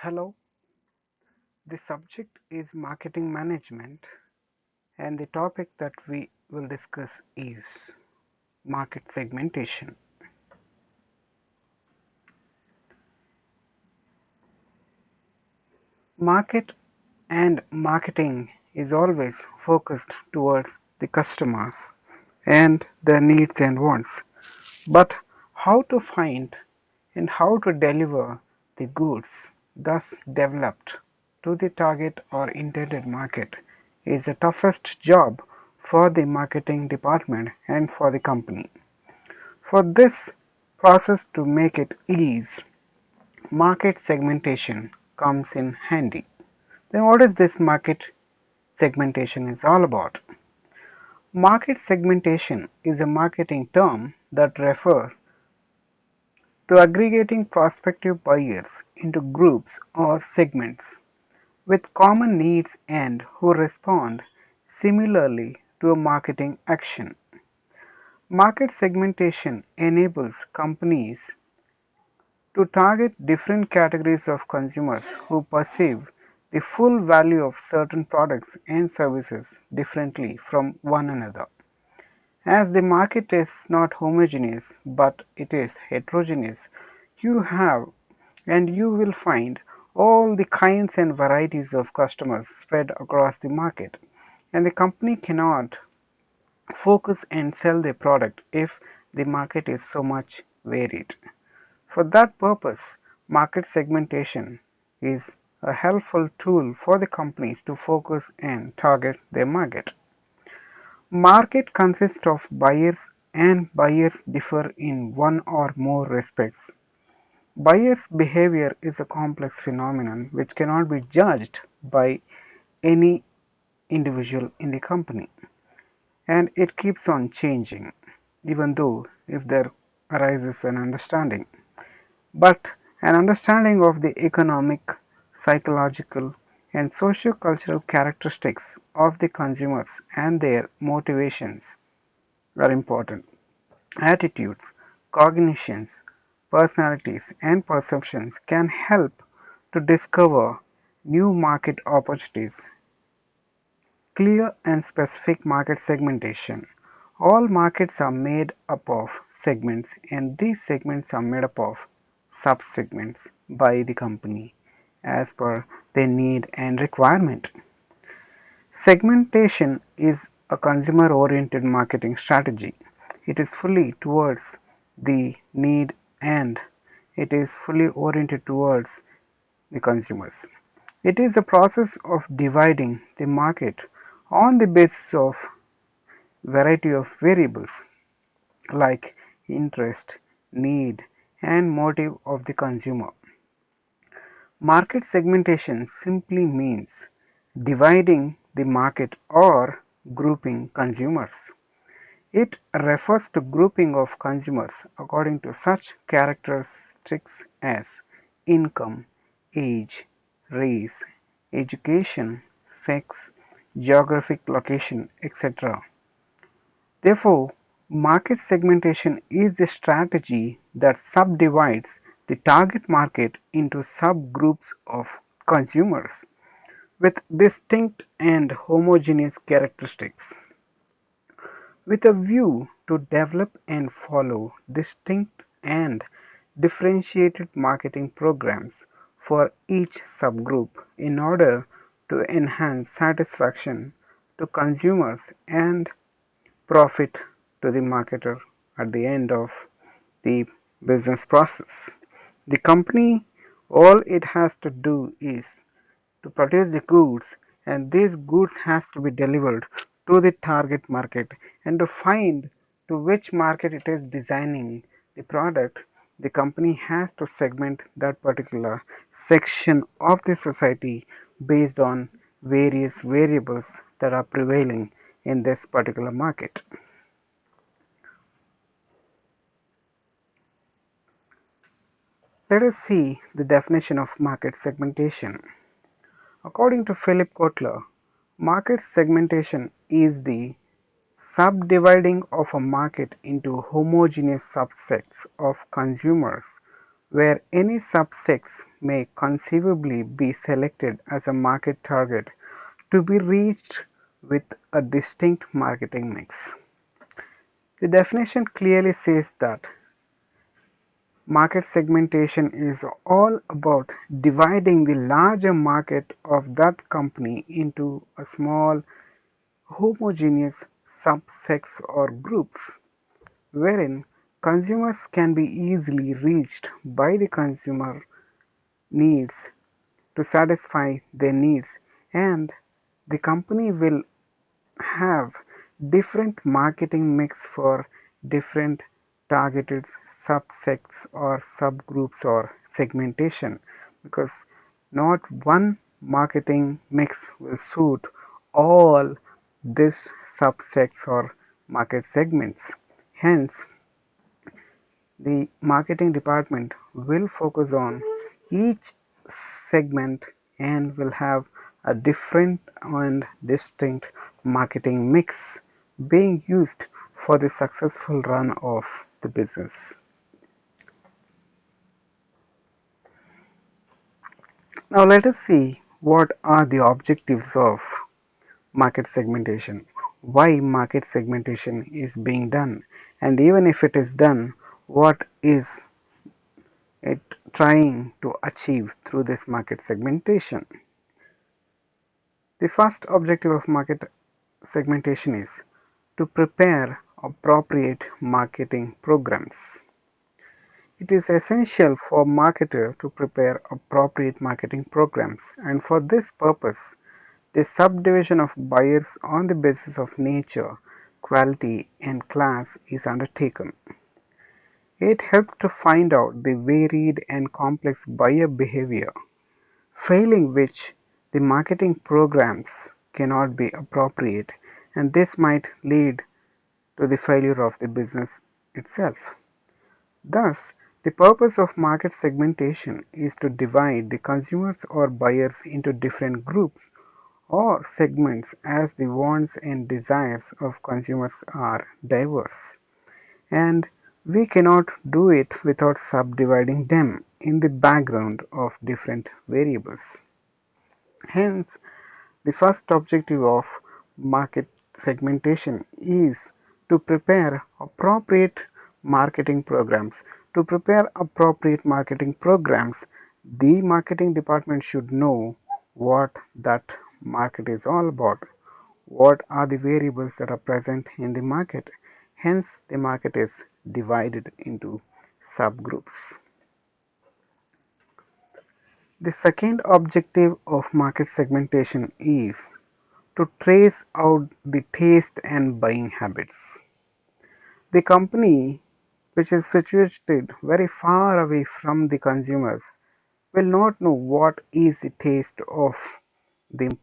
Hello, the subject is marketing management, and the topic that we will discuss is market segmentation. Market and marketing is always focused towards the customers and their needs and wants. But how to find and how to deliver the goods thus developed to the target or intended market is the toughest job for the marketing department and for the company. For this process to make it easy, market segmentation comes in handy. Then what is this market segmentation is all about? Market segmentation is a marketing term that refers to aggregating prospective buyers into groups or segments with common needs and who respond similarly to a marketing action. Market segmentation enables companies to target different categories of consumers who perceive the full value of certain products and services differently from one another. As the market is not homogeneous but it is heterogeneous, you have and you will find all the kinds and varieties of customers spread across the market, and the company cannot focus and sell their product if the market is so much varied. For that purpose, market segmentation is a helpful tool for the companies to focus and target their market. Market consists of buyers and buyers differ in one or more respects. Buyer's behavior is a complex phenomenon which cannot be judged by any individual in the company, and it keeps on changing even though if there arises an understanding. But an understanding of the economic, psychological, and socio-cultural characteristics of the consumers and their motivations are important. Attitudes, cognitions, personalities, and perceptions can help to discover new market opportunities. Clear and specific market segmentation. All markets are made up of segments, and these segments are made up of sub-segments by the company as per their need and requirement. Segmentation is a consumer-oriented marketing strategy. It is fully towards the need and it is fully oriented towards the consumers. It is a process of dividing the market on the basis of variety of variables like interest, need, and motive of the consumer. Market segmentation simply means dividing the market or grouping consumers. It refers to grouping of consumers according to such characteristics as income, age, race, education, sex, geographic location, etc. Therefore, market segmentation is the strategy that subdivides the target market into subgroups of consumers with distinct and homogeneous characteristics, with a view to develop and follow distinct and differentiated marketing programs for each subgroup in order to enhance satisfaction to consumers and profit to the marketer at the end of the business process. The company, all it has to do is to produce the goods, and these goods has to be delivered to the target market, and to find to which market it is designing the product, the company has to segment that particular section of the society based on various variables that are prevailing in this particular market. Let us see the definition of market segmentation. According to Philip Kotler, market segmentation is the subdividing of a market into homogeneous subsets of consumers where any subsets may conceivably be selected as a market target to be reached with a distinct marketing mix. The definition clearly says that market segmentation is all about dividing the larger market of that company into a small homogeneous subsets or groups, wherein consumers can be easily reached by the consumer needs to satisfy their needs, and the company will have different marketing mix for different targeted subsets or subgroups or segmentation, because not one marketing mix will suit all these subsets or market segments. Hence, the marketing department will focus on each segment and will have a different and distinct marketing mix being used for the successful run of the business. Now let us see what are the objectives of market segmentation, why market segmentation is being done, and even if it is done, what is it trying to achieve through this market segmentation. The first objective of market segmentation is to prepare appropriate marketing programs. It is essential for marketer to prepare appropriate marketing programs, and for this purpose, the subdivision of buyers on the basis of nature, quality, and class is undertaken. It helps to find out the varied and complex buyer behavior, failing which the marketing programs cannot be appropriate, and this might lead to the failure of the business itself. Thus, the purpose of market segmentation is to divide the consumers or buyers into different groups or segments as the wants and desires of consumers are diverse, and we cannot do it without subdividing them in the background of different variables. Hence, the first objective of market segmentation is to prepare appropriate marketing programs. To prepare appropriate marketing programs, the marketing department should know what that market is all about, what are the variables that are present in the market. Hence, the market is divided into subgroups. The second objective of market segmentation is to trace out the taste and buying habits. The company which is situated very far away from the consumers will not know what is the taste of the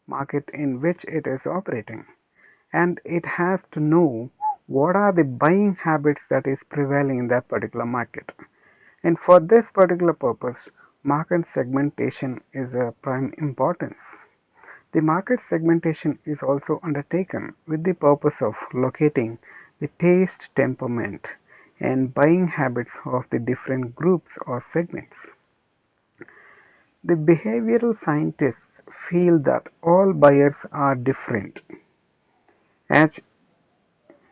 market in which it is operating, and it has to know what are the buying habits that is prevailing in that particular market. And for this particular purpose, market segmentation is of prime importance. The market segmentation is also undertaken with the purpose of locating the taste, temperament, and buying habits of the different groups or segments. The behavioral scientists feel that all buyers are different, as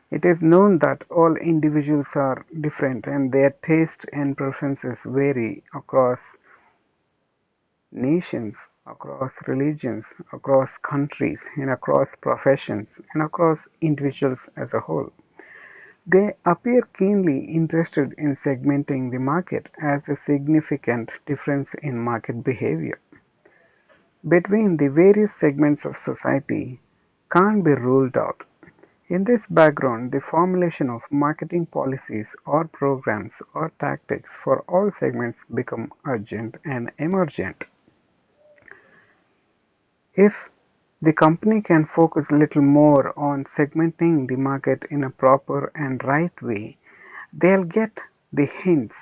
it is known that all individuals are different and their tastes and preferences vary across nations, across religions, across countries, and across professions, and across individuals as a whole. They appear keenly interested in segmenting the market as a significant difference in market behavior between the various segments of society can't be ruled out. In this background, the formulation of marketing policies or programs or tactics for all segments become urgent and emergent. If the company can focus a little more on segmenting the market in a proper and right way, they'll get the hints,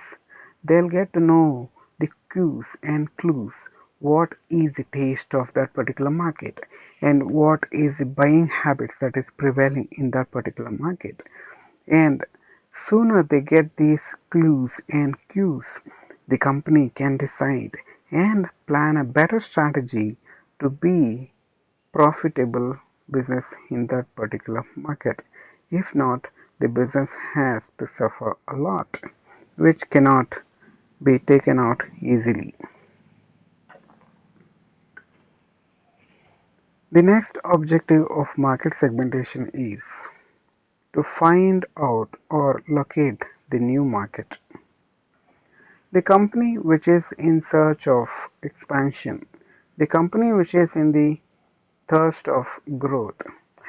they'll get to know the cues and clues, what is the taste of that particular market and what is the buying habits that is prevailing in that particular market. And sooner they get these clues and cues, the company can decide and plan a better strategy to be profitable business in that particular market. If not, the business has to suffer a lot, which cannot be taken out easily. The next objective of market segmentation is to find out or locate the new market. The company which is in search of expansion, the company which is in the thirst of growth,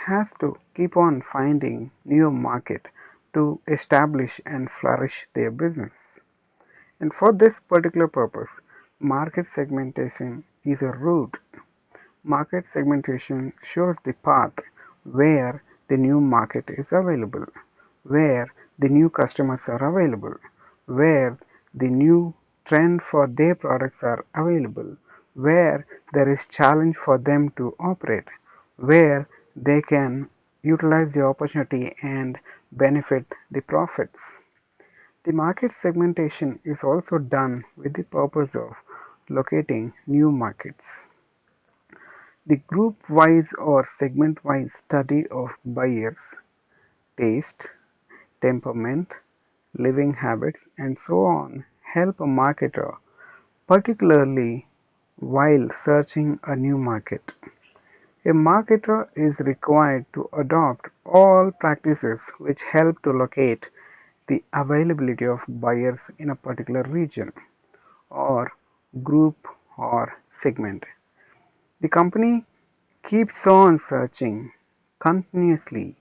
has to keep on finding new market to establish and flourish their business. And for this particular purpose, market segmentation is a route. Market segmentation shows the path where the new market is available, where the new customers are available, where the new trend for their products are available, where there is challenge for them to operate, where they can utilize the opportunity and benefit the profits. The market segmentation is also done with the purpose of locating new markets. The group-wise or segment-wise study of buyers' taste, temperament, living habits, and so on help a marketer, particularly while searching a new market. A marketer is required to adopt all practices which help to locate the availability of buyers in a particular region or group or segment. The company keeps on searching continuously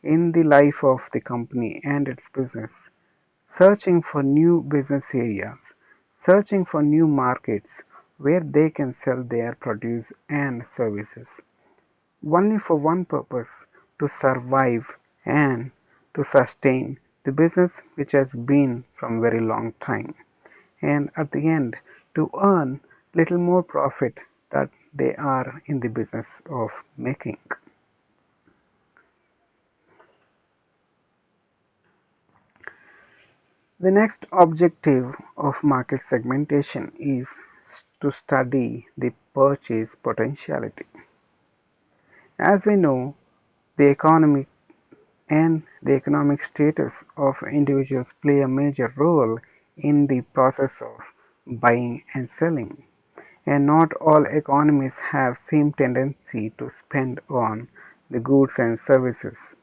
in the life of the company and its business, searching for new business areas, searching for new markets where they can sell their produce and services, only for one purpose: to survive and to sustain the business which has been from very long time, and at the end to earn little more profit that they are in the business of making. The next objective of market segmentation is to study the purchase potentiality. As we know, the economy and the economic status of individuals play a major role in the process of buying and selling, and not all economies have same tendency to spend on the goods and services.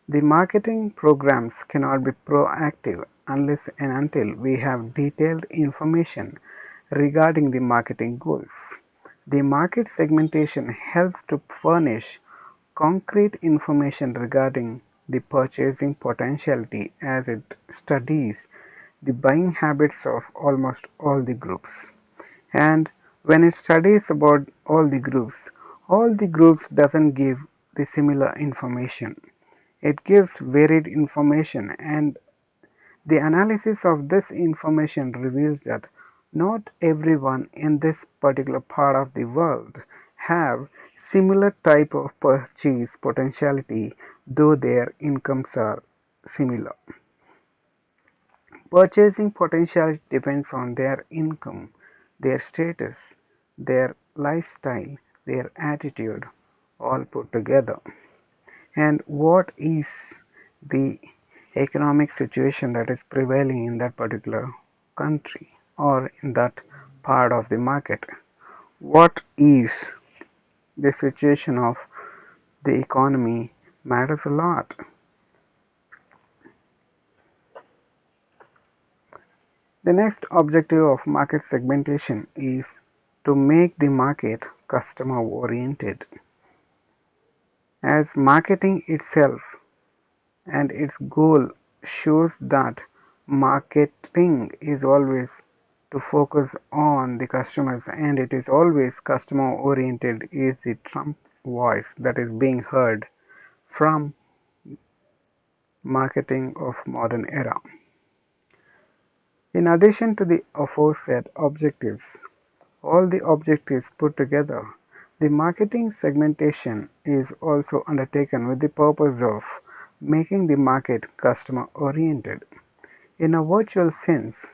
The marketing programs cannot be proactive unless and until we have detailed information regarding the marketing goals. The market segmentation helps to furnish concrete information regarding the purchasing potentiality as it studies the buying habits of almost all the groups. And when it studies about all the groups doesn't give the similar information. It gives varied information, and the analysis of this information reveals that not everyone in this particular part of the world have similar type of purchase potentiality, though their incomes are similar. Purchasing potential depends on their income, their status, their lifestyle, their attitude, all put together. And what is the economic situation that is prevailing in that particular country or in that part of the market? What is the situation of the economy matters a lot. The next objective of market segmentation is to make the market customer oriented. As marketing itself and its goal shows that marketing is always to focus on the customers, and it is always customer oriented is the trump voice that is being heard from marketing of modern era. In addition to the aforesaid objectives, all the objectives put together, the marketing segmentation is also undertaken with the purpose of making the market customer oriented. In a virtual sense,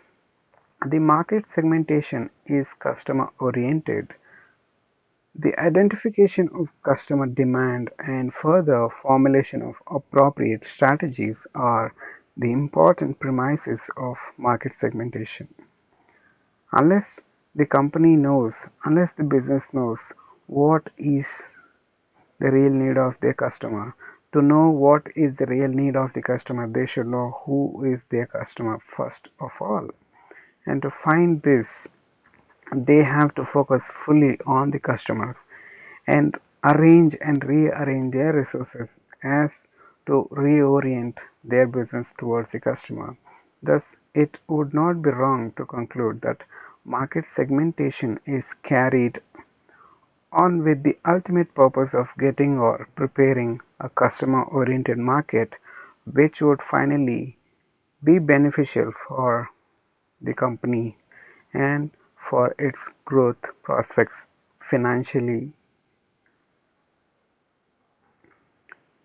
The market segmentation is customer oriented. The identification of customer demand and further formulation of appropriate strategies are the important premises of market segmentation. Unless unless the business knows what is the real need of their customer, to know what is the real need of the customer, they should know who is their customer first of all. And to find this, they have to focus fully on the customers and arrange and rearrange their resources as to reorient their business towards the customer. Thus, it would not be wrong to conclude that market segmentation is carried on with the ultimate purpose of getting or preparing a customer oriented market which would finally be beneficial for the company and for its growth prospects financially.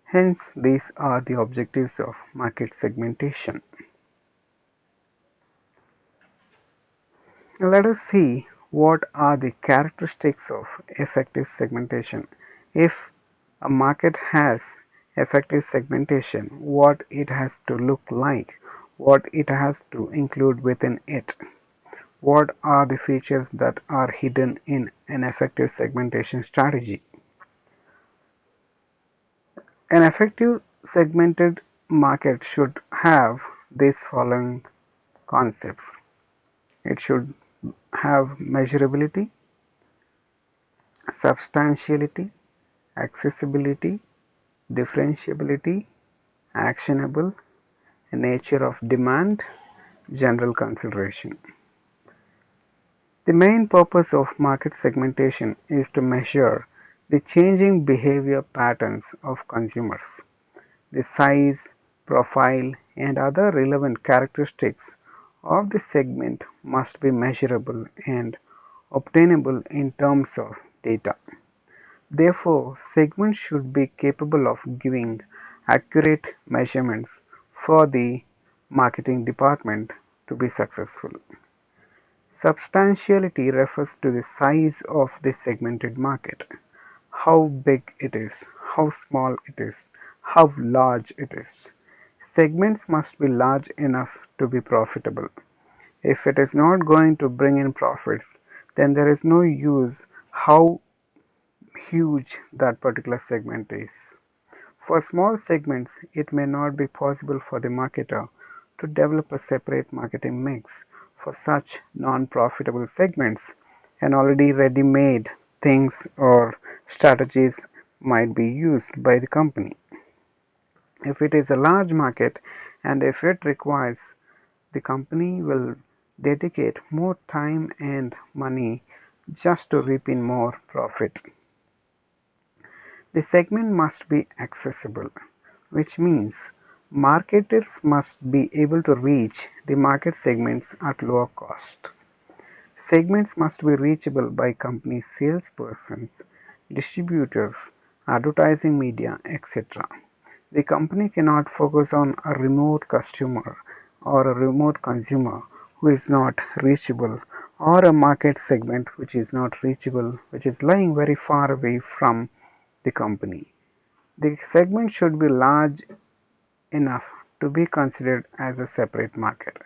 Hence, these are the objectives of market segmentation. Now let us see what are the characteristics of effective segmentation. If a market has effective segmentation, what it has to look like, what it has to include within it, what are the features that are hidden in an effective segmentation strategy. An effective segmented market should have these following concepts. It should have measurability, substantiality, accessibility, differentiability, actionable, nature of demand, general consideration. The main purpose of market segmentation is to measure the changing behavior patterns of consumers. The size, profile, and other relevant characteristics of the segment must be measurable and obtainable in terms of data. Therefore, segments should be capable of giving accurate measurements for the marketing department to be successful. Substantiality refers to the size of the segmented market, how big it is, how small it is, how large it is. Segments must be large enough to be profitable. If it is not going to bring in profits, then there is no use how huge that particular segment is. For small segments, it may not be possible for the marketer to develop a separate marketing mix for such non-profitable segments, and already ready-made things or strategies might be used by the company. If it is a large market and if it requires, the company will dedicate more time and money just to reap in more profit. The segment must be accessible, which means marketers must be able to reach the market segments at lower cost. Segments must be reachable by company salespersons, distributors, advertising media, etc. The company cannot focus on a remote customer or a remote consumer who is not reachable, or a market segment which is not reachable, which is lying very far away from the company. The segment should be large enough to be considered as a separate market.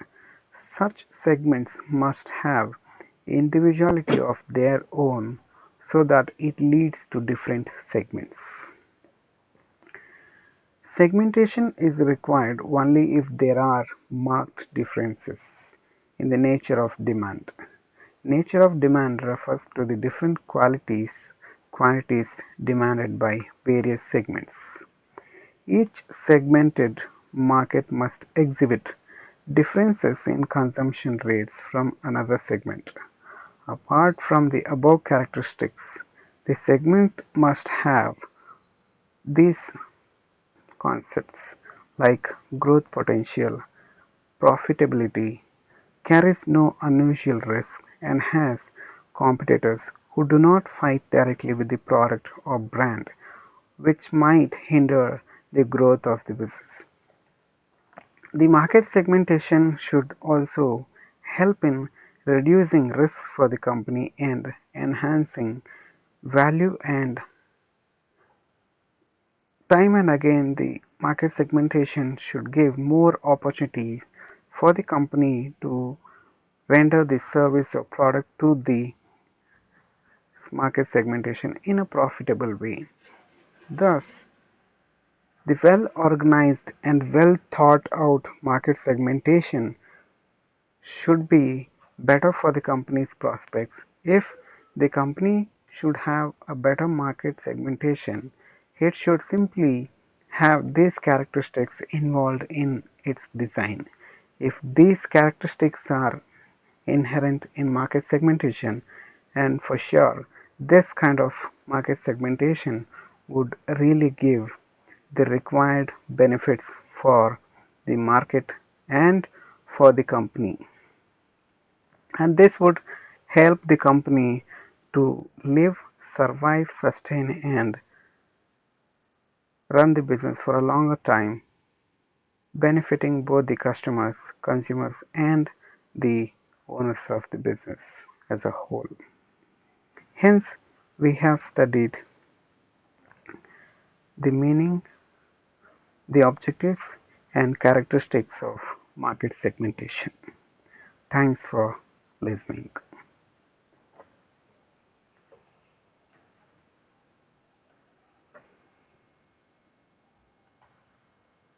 Such segments must have individuality of their own so that it leads to different segments. Segmentation is required only if there are marked differences in the nature of demand. Nature of demand refers to the different quantities demanded by various segments. Each segmented market must exhibit differences in consumption rates from another segment. Apart from the above characteristics, the segment must have these concepts like growth potential, profitability, carries no unusual risk, and has competitors who do not fight directly with the product or brand, which might hinder the growth of the business. The market segmentation should also help in reducing risk for the company and enhancing value. And time and again, the market segmentation should give more opportunities for the company to render the service or product to the market segmentation in a profitable way. Thus, the well organized and well thought out market segmentation should be better for the company's prospects. If the company should have a better market segmentation, it should simply have these characteristics involved in its design. If these characteristics are inherent in market segmentation, and for sure this kind of market segmentation would really give the required benefits for the market and for the company, and this would help the company to live, survive, sustain, and run the business for a longer time, benefiting both the customers, consumers, and the owners of the business as a whole. Hence, we have studied the meaning, the objectives, and characteristics of market segmentation. Thanks for listening.